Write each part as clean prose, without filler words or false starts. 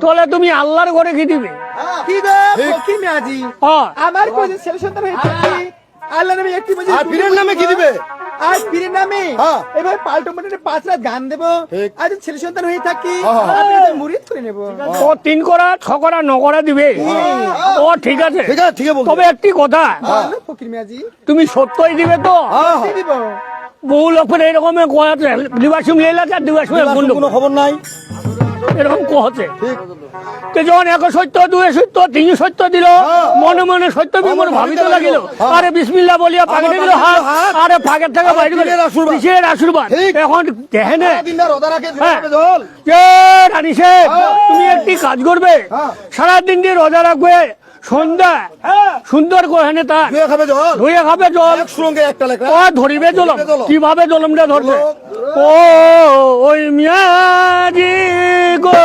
তাহলে তুমি আল্লাহর ঘরে কি দিবে? কি গো ফকির মিয়াজি, আমার কোন ছেলে সন্তান হয়ে থাকি আল্লাহ নামে একটি বুঝি আর পীরের নামে কি দিবে? আর পীরের নামে এবার পাল্টো মনে 5 রাত গান দেব। আর ছেলে সন্তান হয়ে থাকি আপনাদের মুরিদ করে নেব। ও 3 করা 6 করা 9 করা দিবে। ও ঠিক আছে, ঠিক আছে, ঠিক আছে বলছো। তবে একটি কথা, বলো ফকির মিয়াজি, তুমি সত্যই দিবে তো? কি দিব? বহু লোকের এরকম দিবাসুম লেলাটা দিবাসুম কোনো খবর নাই। এরকম হচ্ছে। তো যখন 1 সত্য 2 সত্য 3 সত্য দিল, মনে মনে সত্য বিমর ভাবিত লাগিল, আরে বিসমিল্লাহ বলিয়া পাকে দিল হাত, আরে পাকের থেকে বাইরে গেল কিসের আশীর্বাদ। এখন দেখেন রানী সাহেব, তুমি একটি কাজ করবে, সারাদিন দিয়ে রোজা রাখবে, সন্ধ্যা সুন্দর করে তা ধুয়ে খাবে জল, ও ধরিবে জলম। কিভাবে জলমটা ধরবে? ও ওই মিয়াজি গো,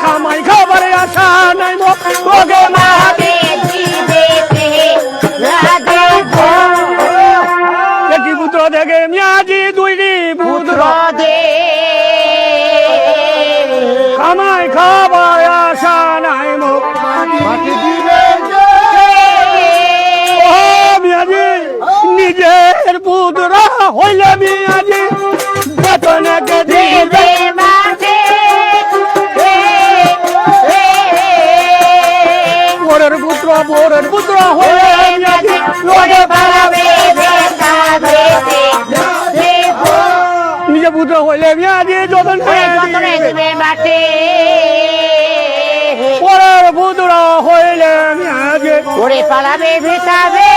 খামাই খাবার আশা নাই ওগে মাকে একটি পুত্র থেকে মিয়াজি 2টি পুত্র দে, খামাই খাবার আশা নাই মাকে দিবে। ও মিয়াজি, নিজের পুত্র হইলে মিয়াজি বেতনকে দিবে বোরের পুত্র হয়ে নিজে পুত্র হইলে মিয়াজি যতন পরের পুত্র হইলে মিয়াজি ওরে পালাবে ভেটাবে,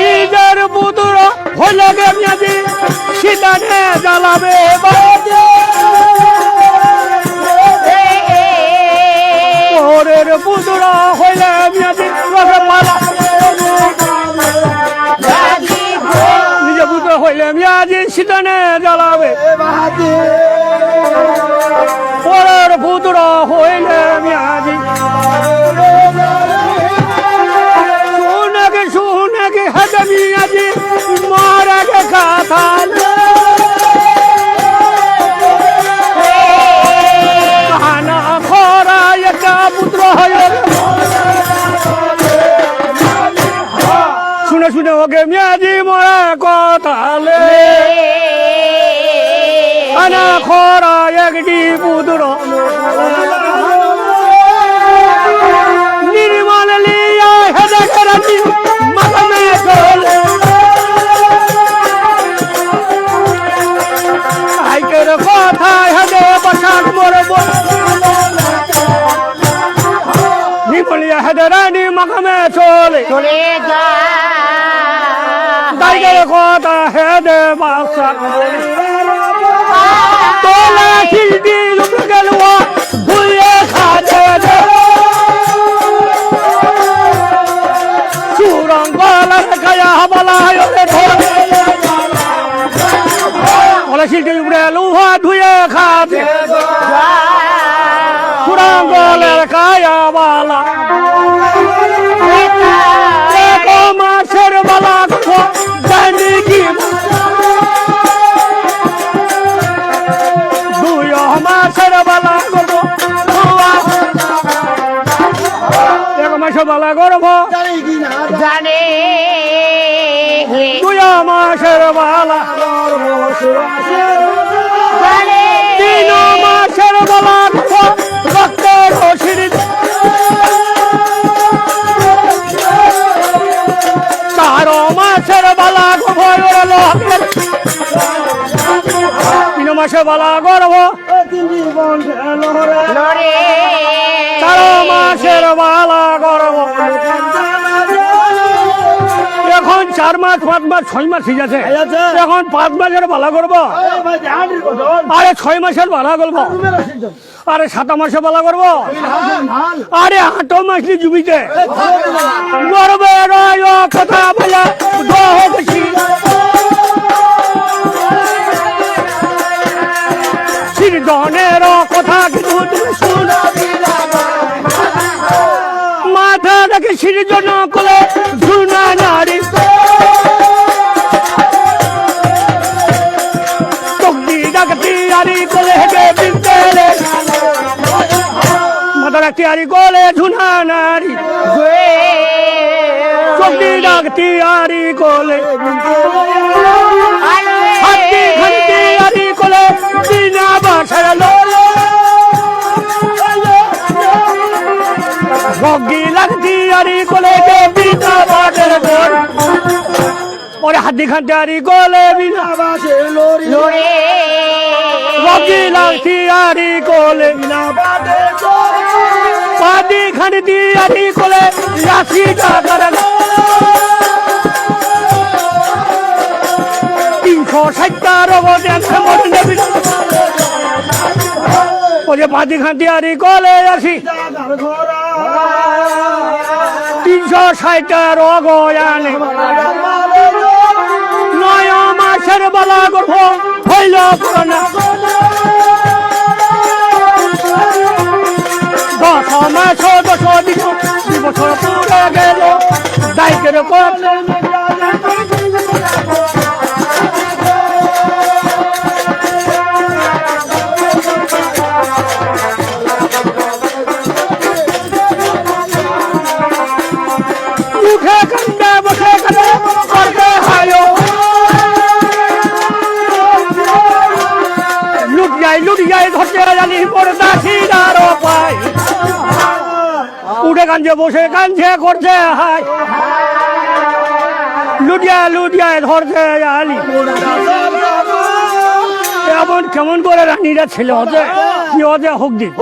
নিজের পুত্র হইলে মিয়াজি সীতাকে জ্বালাবে ওরের পুত্র হইলে মিয়াজি নিজে পুত্র হইলে মিয়াজি সীতানে জ্বালাবে, ওরের পুত্র হইলে মিয়াজি শুনে হাতে মিয়াজি মারাকে কথা পুত্র শুনে শুনে ওকে মিয়াজি মরা কথালে আনা খরা একটি পুত্র নির্মল লিয়া হেদে করাতি মাথামে চলে আইকের কথা হেদে বসাক মরব নিপলিয়া হেদে রানী মাখামে চলে টাইগারের কথা হেদে বাসা তোলা শিল্পী লোক গেল ভুলে খাতে সুরঙ্গলার খায়া বলা তোলা শিল্পী উপরে লুহা ধুয়ে খাতে সুরঙ্গলের খায়া বালা মাছের বালা জানি কি 2 মাছের বালা করবো 1 মাসে বালা করবো জানে 2 মাসের বালা 3 মাসের বালা রক্তের রশিদ 4 মাসের বালা মাসে বালা করব 4 মাসের বালা করব এখন 4 মাস 5 মাস 6 মাস ঠিক আছে এখন 5 মাসের বালা করব আরে 6 মাসের বালা করব আরে 7 মাসে বালা করব আরে 8 মাস জুবিতে গর্বে রয় কথা বলা দোহছি সিরজনের কথা কিন্তু তুমি শুনাবি না মাথা দেখে সিরজন কোলে শুনা নারী তকদি ডাকতি আরি কোলে হেগে বিদ্যালে মাথা ডাকতি আরি কোলে শুনা নারী তকদি ডাকতি আরি কোলে হাতি খান্তি আরি কোলে বিনা বাসার লোলে রগি লাগতি আরি কোলে বিনা বাসার লোল ওরে হাতি খান্তি আরি কোলে বিনা বাসার লোল রগি লাগতি আরি কোলে বিনা বাসার লোল হাতি খান্তি আরি কোলে রাশি টাকার 360টা রগতে মন নেবি ওরে পাতি খান্তি আরি কোলে আসি 360টা রগ আনে 9 মাসের বালা করব হইল পুরানা 10 মাস 10 দিন 2 বছর পুরে গেল দায়িত্বের কথা উঠে কান্দে বসে কান্দে করতে হায়ো লুট যায় ধরতে জানি পড়তা ছিড়ার পায় উঠে কান্দে বসে কান্দে করতে হায় লুটিয়ায় ধরতে জানি এমন কেমন করে রানীরা ছেলে হতে কি হতে হোক দিন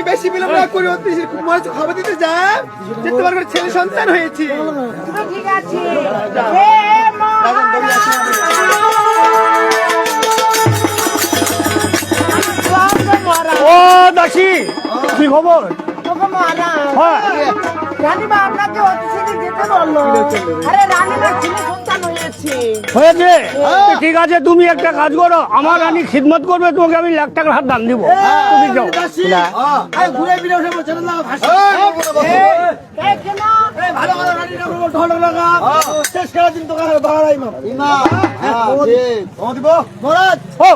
বেশি বিলম্ব করে খবর দিতে যা যে তোমার ঘরে ছেলে সন্তান হয়েছে ঠিক আছে ও দাসী কি খবর রানীমা আপনাকে অতিথি যেতে বললো আরে রানীমা ছেলে সন্তান হয়েছে হয়েছে ঠিক আছে তুমি একটা কাজ করো আমার রানী খিদমত করবে তোমাকে আমি 1,00,000 টাকার হাত দান দিব তুমি যাও ঘুরে ফিরে উঠে বলছে না ভালো ভালো রানীরা ঢোল লাগা শেষ খেলা দিন দোকানে বাড়াই ইমাম দিব মহারাজ ও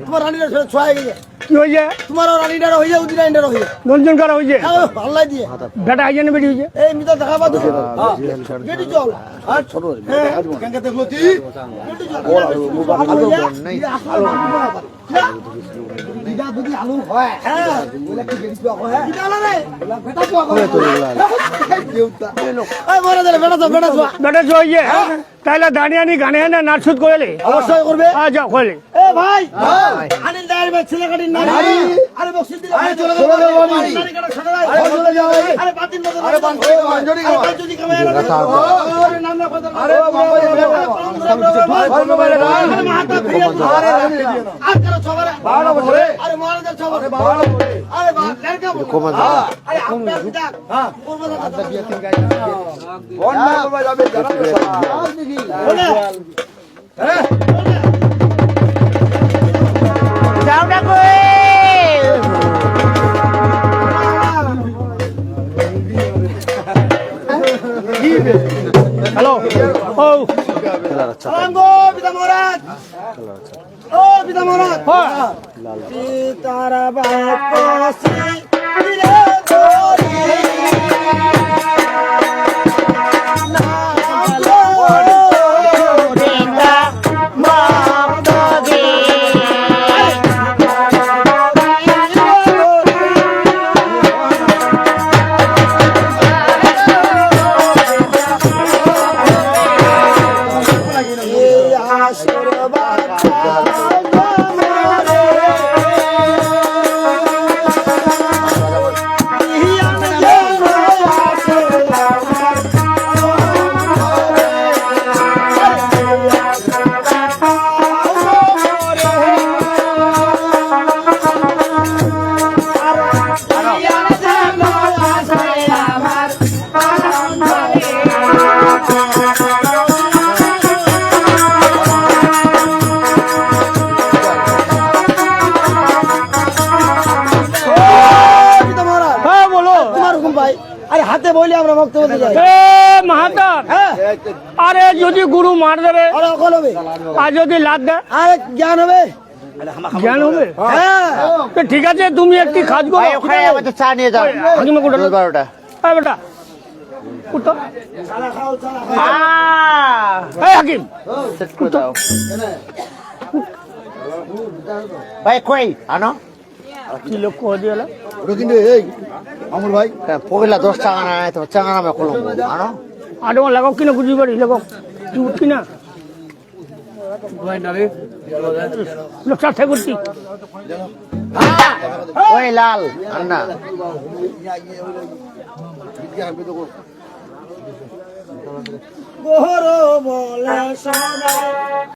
তোমার রানীরা ছোঁয়া গিয়ে কি হয়েছে তোমার রানীটা হইছে উদি রানীটা হইছে নজন কারা হয়েছে আল্লাহ দিয়ে বেটা আইছে না বেটি হয়েছে এই মিতা দেখা পাতো গেটি চল আর ছোট কেঙ্কা দেখলো তুই গেটি চল নাই দিদা দুদি আলু হয় হ্যাঁ বলে কি গেটি পাও হয় দিদা আলা রে বেটা পাও হয় দেউতা এই মরে দে বেটা হয়েছে তাহলে দাঁড়িয়ে আনি গানে আনে নাচুত করলে অবশ্যই করবে যাও করলে এ ভাই আনিল দায়ের মে ছেলে কাটিন নারী আরে বক্সির দিলে আরে চলে যাও নারী কাটা সাদাই আরে চলে যাও আরে বাতিল মত আরে বাঞ্জরি বাঞ্জরি কামে আরে নাম না কথা আরে আরে মাথা ফিরে আরে আজ করো ছবারে 12 বছরে আরে মহারাজের ছবারে 12 বছরে আরে লড়কা বল আরে আপনার পিতা হ্যাঁ করবে না আদা বিয়ে তিন গাই কোন না করবে যাবে জানা বলে হ্যাঁ যাও না গো হ্যালো ও সালামগো পিতা মহারাজ ও পিতা মহারাজ পিতারা বাপসি দিলে ধরে না এই আসর বাচ্চা জমরে ইয়ান যেন আসে আমার হ্যাঁ বলো তোমার হুকুম ভাই আরে হাতে বলি আমরা বক্তব্য দিতে যাই এ মাহাতার হ্যাঁ আরে যদি গুরু মার দেবে আরে অকল হবে আর যদি লাদ দেয় আরে জ্ঞান হবে জ্ঞান হবে হ্যাঁ তো ঠিক আছে তুমি একটি কাজ করো ওখানে আমাদের চা নিয়ে যাও হাকিমে কোটা 12টা হ্যাঁ বেটা উঠো এই হাকিম সেট করে দাও ভাই কই আনো কি লোক কহ দিয়ে এলো? ওটা কিন্তু এই আমর ভাই পগলা 10 টাকা না তো চাঙা নামে কলম আনো আরে ও লাগাও কিনা বুঝি পারি লাগাও তুই উঠ কিনা লোক সাথে করছি ওই লাল আন্না গোহর বলে সোনা